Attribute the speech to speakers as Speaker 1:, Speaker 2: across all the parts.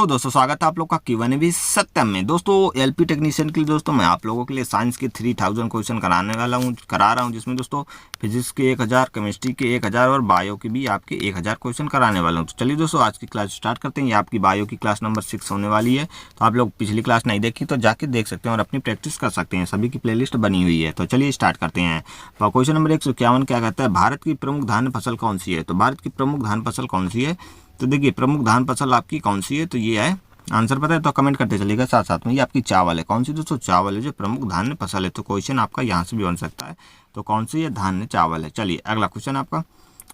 Speaker 1: तो दोस्तों स्वागत है आप लोग का Q&A सत्यम में। दोस्तों एलपी टेक्नीशियन के लिए दोस्तों मैं आप लोगों के लिए साइंस के 3000 क्वेश्चन करा रहा हूं जिसमें दोस्तों फिजिक्स के 1000, केमिस्ट्री के 1000 और बायो के भी आपके 1000 क्वेश्चन कराने वाला हूं। तो चलिए दोस्तों आज की क्लास स्टार्ट करते हैं। ये आपकी बायो की क्लास नंबर 6 होने वाली है। तो आप लोग पिछली क्लास नहीं देखी तो जाके देख सकते हैं और अपनी प्रैक्टिस कर सकते हैं। सभी की प्लेलिस्ट बनी हुई है। तो चलिए स्टार्ट करते हैं। तो क्वेश्चन नंबर 151 क्या कहता है, भारत की प्रमुख धान्य फसल कौन सी है। तो भारत की प्रमुख धान फसल कौन सी है, तो देखिए प्रमुख धान फसल आपकी कौन सी है, तो ये है। आंसर पता है तो कमेंट करते चलिएगा साथ साथ में। ये आपकी चावल है। कौन सी दोस्तों, चावल है जो प्रमुख धान्य फसल है। तो क्वेश्चन आपका यहाँ से भी बन सकता है। तो कौन सी है, धान्य चावल है। चलिए अगला क्वेश्चन आपका,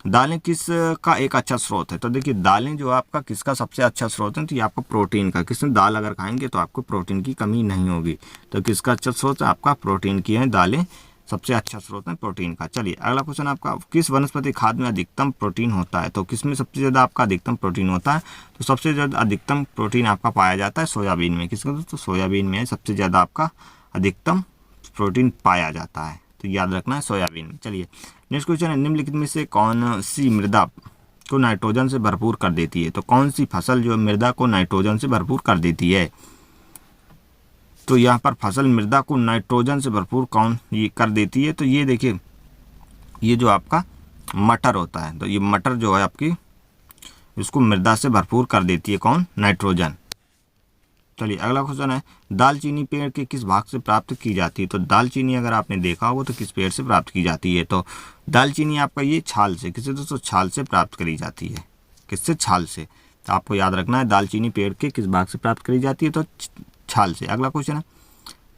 Speaker 1: दालें किस का एक अच्छा स्रोत है। तो देखिए दालें जो आपका किसका सबसे अच्छा स्रोत है, तो ये आपका प्रोटीन का। किसने दाल अगर खाएंगे तो आपको प्रोटीन की कमी नहीं होगी। तो किसका अच्छा स्रोत है, आपका प्रोटीन की है। दालें सबसे अच्छा स्रोत है प्रोटीन का। चलिए अगला क्वेश्चन आपका, किस वनस्पति खाद्य में अधिकतम प्रोटीन होता है। तो किसमें सबसे ज़्यादा आपका अधिकतम प्रोटीन होता है, तो सबसे ज़्यादा अधिकतम प्रोटीन आपका पाया जाता है सोयाबीन में। किसका दोस्तों, सोयाबीन में सबसे ज़्यादा आपका अधिकतम प्रोटीन पाया जाता है। तो याद रखना है सोयाबीन में। चलिए नेक्स्ट क्वेश्चन है, निम्नलिखित में से कौन सी मृदा को नाइट्रोजन से भरपूर कर देती है। तो कौन सी फसल जो मृदा को नाइट्रोजन से भरपूर कर देती है। तो यहाँ पर फसल मृदा को नाइट्रोजन से भरपूर कौन ये कर देती है, तो ये देखिए ये जो आपका मटर होता है। तो ये मटर जो है आपकी इसको मृदा से भरपूर कर देती है कौन, नाइट्रोजन। चलिए अगला क्वेश्चन है, दालचीनी पेड़ के किस भाग से प्राप्त की जाती है। तो दालचीनी अगर आपने देखा होगा तो किस पेड़ से प्राप्त की जाती है। तो दालचीनी आपका ये छाल से, किससे दोस्तों, छाल से प्राप्त करी जाती है। किससे, छाल से। तो आपको याद रखना है दालचीनी पेड़ के किस भाग से प्राप्त करी जाती है, तो छाल से। अगला क्वेश्चन है,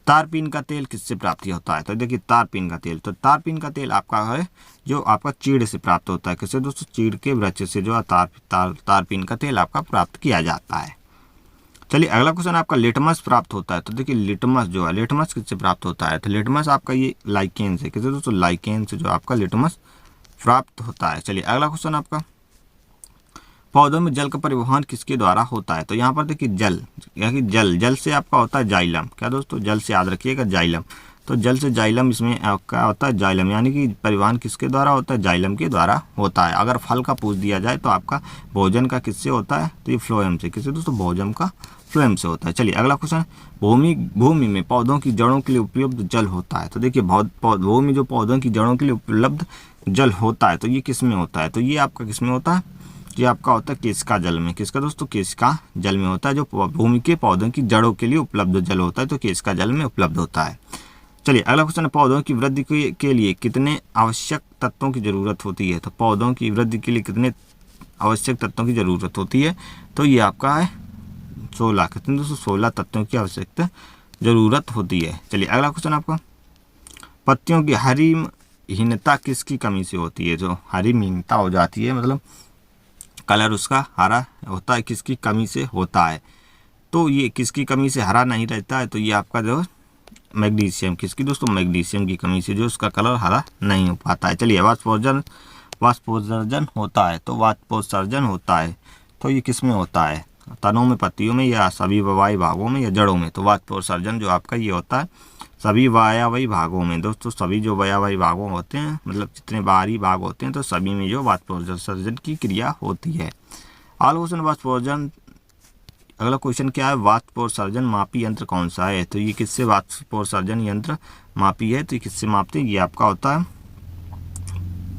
Speaker 1: तारपीन का तेल किससे प्राप्त होता है। तो देखिए तारपीन का तेल, तो तारपीन का तेल आपका है जो आपका चीड़ से प्राप्त होता है। किससे दोस्तों, चीड़ के वृक्ष से जो तारपीन का तेल आपका प्राप्त किया जाता है। चलिए अगला क्वेश्चन आपका, लिटमस प्राप्त होता है। तो देखिए लिटमस जो है, लिटमस किससे प्राप्त होता है। तो लिटमस आपका ये लाइकेन से, किससे दोस्तों, लाइकेन से जो आपका लिटमस प्राप्त होता है। चलिए अगला क्वेश्चन आपका, पौधों में जल का परिवहन किसके द्वारा होता है। तो यहाँ पर देखिए जल, यानी जल से आपका होता है जाइलम। क्या दोस्तों, जल से याद रखिएगा जाइलम। तो जल से जाइलम, इसमें क्या होता है, जाइलम, यानी कि परिवहन किसके द्वारा होता है, जाइलम के द्वारा होता है। अगर फल का पूछ दिया जाए तो आपका भोजन का किससे होता है, तो ये फ्लोएम से। किससे दोस्तों, भोजन का फ्लोएम से होता है। चलिए अगला क्वेश्चन, भूमि में पौधों की जड़ों के लिए उपलब्ध जल होता है। तो देखिए भूमि जो पौधों की जड़ों के लिए उपलब्ध जल होता है, तो ये किस में होता है। तो ये आपका किस में होता है, ये आपका होता है केशिका जल में। किसका दोस्तों, केशिका जल में होता है। जो भूमि के पौधों की जड़ों के लिए उपलब्ध जल होता है तो केशिका जल में उपलब्ध होता है। चलिए अगला क्वेश्चन है, पौधों की वृद्धि के लिए कितने आवश्यक तत्वों की जरूरत होती है। तो पौधों की वृद्धि के लिए कितने आवश्यक तत्वों की जरूरत होती है, तो ये आपका है 16। कितने दोस्तों, 16 तत्वों की आवश्यकता जरूरत होती है। चलिए अगला क्वेश्चन आपका, पत्तियों की हरितहीनता किसकी कमी से होती है। जो हरितहीनता हो जाती है, मतलब कलर उसका हरा होता है, किसकी कमी से होता है। तो ये किसकी कमी से हरा नहीं रहता है, तो ये आपका जो मैग्नीशियम, किसकी दोस्तों, मैग्नीशियम की कमी से जो उसका कलर हरा नहीं हो पाता है। चलिए वाष्पोत्सर्जन होता है। तो वाष्पोत्सर्जन होता है तो ये किस में होता है, तनों में, पत्तियों में, या सभी वायु भागों में, या जड़ों में। तो वाष्पोत्सर्जन जो आपका ये होता है सभी वायवीय भागों में। दोस्तों सभी जो वायवीय भागों होते हैं, मतलब जितने बाहरी भाग होते हैं, तो सभी में जो वाष्पोत्सर्जन की क्रिया होती है। अगला क्वेश्चन क्या है, वाष्पोत्सर्जन मापी यंत्र कौन सा है। तो ये किससे वाष्पोत्सर्जन यंत्र मापी है, तो ये किससे मापते हैं, ये आपका होता है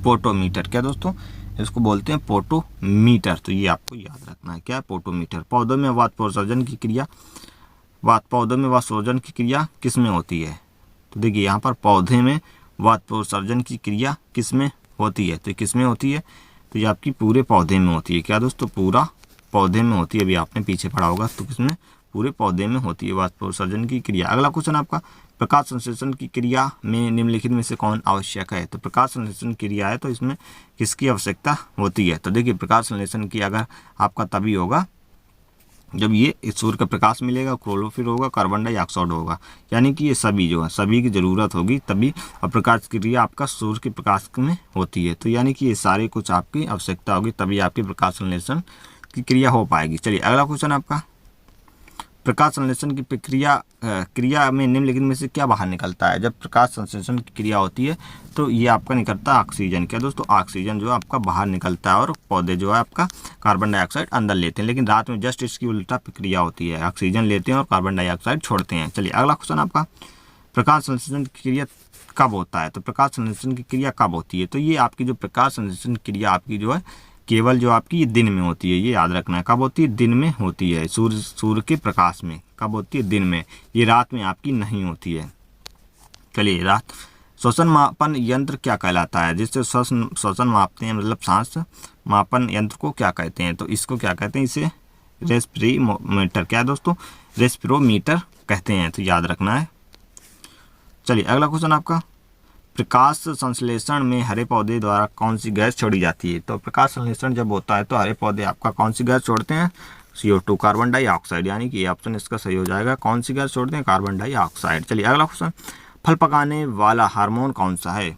Speaker 1: पोटोमीटर। क्या दोस्तों, इसको बोलते हैं पोटोमीटर। तो ये आपको याद रखना है, क्या है, पोटोमीटर। पौधों में वाष्पोत्सर्जन की क्रिया, पौधों में वाष्पोत्सर्जन की क्रिया किस में होती है। तो देखिए यहाँ पर पौधे में वाष्पोत्सर्जन की क्रिया किस में होती है, तो किस में होती है, तो ये आपकी पूरे पौधे में होती है। क्या दोस्तों, पूरा पौधे में होती है। अभी आपने पीछे पढ़ा होगा, तो किसमें, पूरे पौधे में होती है वाष्पोत्सर्जन की क्रिया। अगला क्वेश्चन आपका, प्रकाश संश्लेषण की क्रिया में निम्नलिखित में से कौन आवश्यक है। तो प्रकाश संश्लेषण क्रिया है तो इसमें किसकी आवश्यकता होती है। तो देखिए प्रकाश संश्लेषण की अगर आपका तभी होगा जब ये सूर्य का प्रकाश मिलेगा, क्लोरोफिल होगा, कार्बन डाइऑक्साइड होगा, यानी कि ये सभी जो है सभी की ज़रूरत होगी तभी। और प्रकाश की क्रिया आपका सूर्य के प्रकाश में होती है, तो यानी कि ये सारे कुछ आपकी आवश्यकता होगी तभी आपकी प्रकाश संश्लेषण की क्रिया हो पाएगी। चलिए अगला क्वेश्चन आपका, प्रकाश संश्लेषण की क्रिया में निम्नलिखित में से क्या बाहर निकलता है। जब प्रकाश संश्लेषण की क्रिया होती है तो ये आपका निकलता है ऑक्सीजन। क्या दोस्तों, ऑक्सीजन जो है आपका बाहर निकलता है और पौधे जो है आपका कार्बन डाइऑक्साइड अंदर लेते हैं। लेकिन रात में जस्ट इसकी उल्टा प्रक्रिया होती है, ऑक्सीजन लेते हैं और कार्बन डाइऑक्साइड छोड़ते हैं। चलिए अगला क्वेश्चन आपका, प्रकाश संश्लेषण की क्रिया कब होता है। तो प्रकाश संश्लेषण की क्रिया कब होती है। तो ये आपकी जो प्रकाश संश्लेषण क्रिया आपकी जो है केवल जो आपकी ये दिन में होती है, ये याद रखना है। कब होती है, दिन में होती है, सूर्य के प्रकाश में। कब होती है, दिन में। ये रात में आपकी नहीं होती है। चलिए रात। श्वसन मापन यंत्र क्या कहलाता है। जिससे श्वसन मापते हैं, मतलब सांस मापन यंत्र को क्या कहते हैं। तो इसको क्या कहते हैं, इसे रेस्पिरोमीटर। क्या दोस्तों, रेस्पिरोमीटर कहते हैं। तो याद रखना है। चलिए अगला क्वेश्चन आपका, प्रकाश संश्लेषण में हरे पौधे द्वारा कौन सी गैस छोड़ी जाती है। तो प्रकाश संश्लेषण जब होता है तो हरे पौधे आपका कौन सी गैस छोड़ते हैं, CO2 कार्बन डाइऑक्साइड। यानी कि ये ऑप्शन इसका सही हो जाएगा। कौन सी गैस छोड़ते हैं, कार्बन डाइऑक्साइड। चलिए अगला क्वेश्चन, फल पकाने वाला हार्मोन कौन सा है।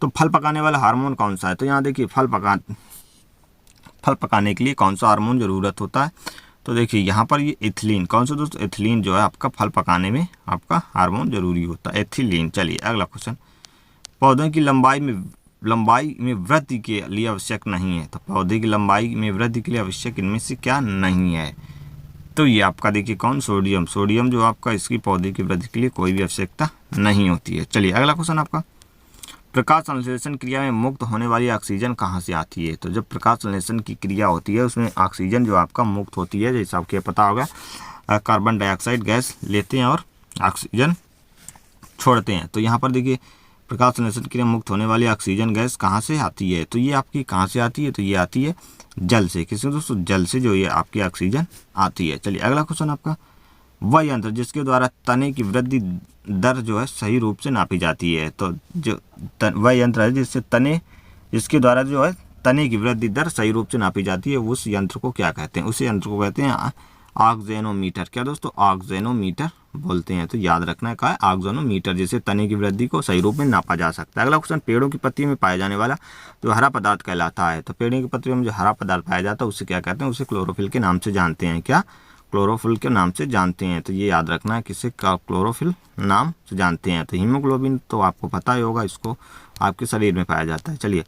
Speaker 1: तो फल पकाने वाला हार्मोन कौन सा है। तो यहाँ देखिए फल पकाने के लिए कौन सा हार्मोन जरूरत होता है। तो देखिए यहाँ पर ये एथिलीन। कौन सा दोस्तों, एथिलीन जो है आपका फल पकाने में आपका हार्मोन जरूरी होता है, एथिलीन। चलिए अगला क्वेश्चन, पौधों की लंबाई में वृद्धि के लिए आवश्यक नहीं है। तो पौधे की लंबाई में वृद्धि के लिए आवश्यक इनमें से क्या नहीं है। तो ये आपका देखिए कौन, सोडियम जो आपका इसकी पौधे की वृद्धि के लिए कोई भी आवश्यकता नहीं होती है। चलिए अगला क्वेश्चन आपका, प्रकाश संश्लेषण क्रिया में मुक्त होने वाली ऑक्सीजन कहाँ से आती है। तो जब प्रकाश संश्लेषण की क्रिया होती है उसमें ऑक्सीजन जो आपका मुक्त होती है, जैसा आपको पता होगा कार्बन डाइऑक्साइड गैस लेते हैं और ऑक्सीजन छोड़ते हैं। तो यहाँ पर देखिए प्रकाश संश्लेषण क्रिया मुक्त होने वाली ऑक्सीजन गैस कहाँ से आती है। तो ये आपकी कहाँ से आती है। तो ये आती है जल से। किससे दोस्तों, जल से जो ये आपकी ऑक्सीजन आती है। चलिए अगला क्वेश्चन आपका, वह यंत्र जिसके द्वारा तने की वृद्धि दर जो है सही रूप से नापी जाती है। तो जो वह यंत्र है जिसके द्वारा जो है तने की वृद्धि दर सही रूप से नापी जाती है, उस यंत्र को क्या कहते हैं। उस यंत्र को कहते हैं ऑक्जेनोमीटर। क्या दोस्तों, ऑक्जेनोमीटर बोलते हैं। तो याद रखना है क्या है, ऑक्जेनोमीटर, जिससे तने की वृद्धि को सही रूप में नापा जा सकता है। अगला क्वेश्चन, पेड़ों की पत्ती में पाया जाने वाला जो हरा पदार्थ कहलाता है। तो पेड़ों की पत्तियों में जो हरा पदार्थ पाया जाता है उसे क्या कहते हैं, उसे क्लोरोफिल के नाम से जानते हैं। क्या, क्लोरोफिल के नाम से जानते हैं। तो ये याद रखना है, किसे क्लोरोफिल नाम से जानते हैं। तो हीमोग्लोबिन तो आपको पता ही होगा, इसको आपके शरीर में पाया जाता है। चलिए,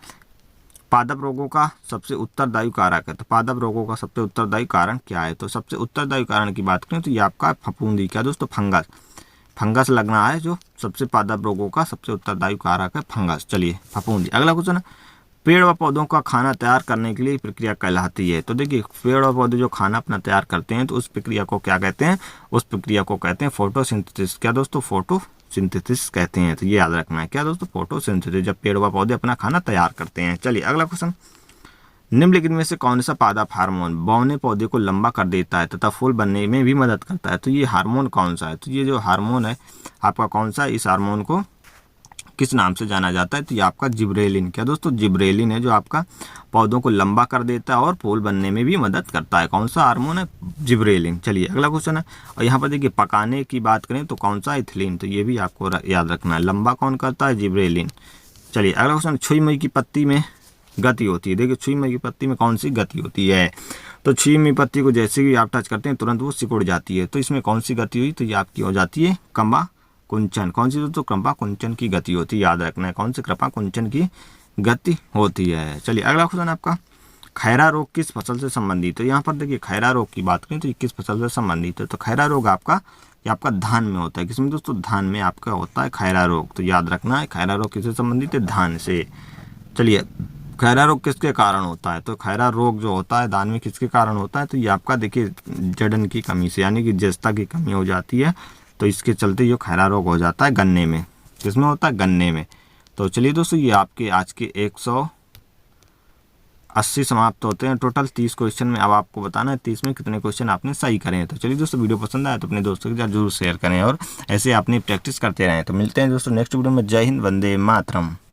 Speaker 1: पादप रोगों का सबसे उत्तरदायी कारक है। तो पादप रोगों का सबसे उत्तरदायी कारण क्या है। तो सबसे उत्तरदायी कारण की बात करें तो ये आपका फफूंदी। क्या दोस्तों, फंगस लगना है जो सबसे पादप रोगों का सबसे उत्तरदायी कारक है, फंगस। चलिए फफूंदी। अगला क्वेश्चन है, पेड़ व पौधों का खाना तैयार करने के लिए प्रक्रिया कहलाती है। तो देखिए पेड़ और पौधे जो खाना अपना तैयार करते हैं तो उस प्रक्रिया को क्या कहते हैं, उस प्रक्रिया को कहते हैं फोटोसिंथेसिस। क्या दोस्तों, फोटोसिंथेसिस कहते हैं। तो ये याद रखना है। क्या दोस्तों, फोटोसिंथेसिस, जब पेड़ व पौधे अपना खाना तैयार करते हैं। चलिए अगला क्वेश्चन, निम्नलिखित में से कौन सा पादप हार्मोन बौने पौधे को लंबा कर देता है तथा फूल बनने में भी मदद करता है। तो ये हार्मोन कौन सा है। तो ये जो हार्मोन है आपका कौन सा, इस हार्मोन को किस नाम से जाना जाता है। तो ये आपका जिब्रेलिन। क्या दोस्तों, जिब्रेलिन है जो आपका पौधों को लंबा कर देता है और फूल बनने में भी मदद करता है। कौन सा हार्मोन है, जिब्रेलिन। चलिए अगला क्वेश्चन है, और यहाँ पर देखिए पकाने की बात करें तो कौन सा, इथिलीन। तो ये भी आपको याद रखना है, लंबा कौन करता है, जिब्रेलिन। चलिए अगला क्वेश्चन, छुई मुई की पत्ती में गति होती है। देखिए छुई मुई की पत्ती में कौन सी गति होती है। तो छुई मुई पत्ती को जैसे ही आप टच करते हैं तुरंत वो सिकुड़ जाती है। तो इसमें कौन सी गति हुई, तो ये आपकी हो जाती है कंबा कुंचन। कौन सी दोस्तों, कृपा कुंचन की गति होती है। याद रखना है, कौन सी, कृपा कुंचन की गति होती है। चलिए अगला क्वेश्चन आपका, खैरा रोग किस फसल से संबंधित है। यहाँ पर देखिए खैरा रोग की बात करें तो ये किस फसल से संबंधित है। तो खैरा रोग आपका ये आपका धान में होता है। किसमें दोस्तों, धान में आपका होता है खैरा रोग। तो याद रखना है, खैरा रोग किससे संबंधित है, धान से। चलिए, खैरा रोग किसके कारण होता है। तो खैरा रोग जो होता है धान में किसके कारण होता है। तो ये आपका देखिए जड़न की कमी से, यानी कि जस्ता की कमी हो जाती है। तो इसके चलते ये खैरा रोग हो जाता है गन्ने में। किसमें होता है, गन्ने में। तो चलिए दोस्तों, ये आपके आज के 180 समाप्त होते हैं। टोटल 30 क्वेश्चन में अब आपको बताना है 30 में कितने क्वेश्चन आपने सही करे हैं। तो चलिए दोस्तों, वीडियो पसंद आया तो अपने दोस्तों के साथ जरूर शेयर करें और ऐसे आपने प्रैक्टिस करते रहें। तो मिलते हैं दोस्तों नेक्स्ट वीडियो में। जय हिंद, वंदे मातरम।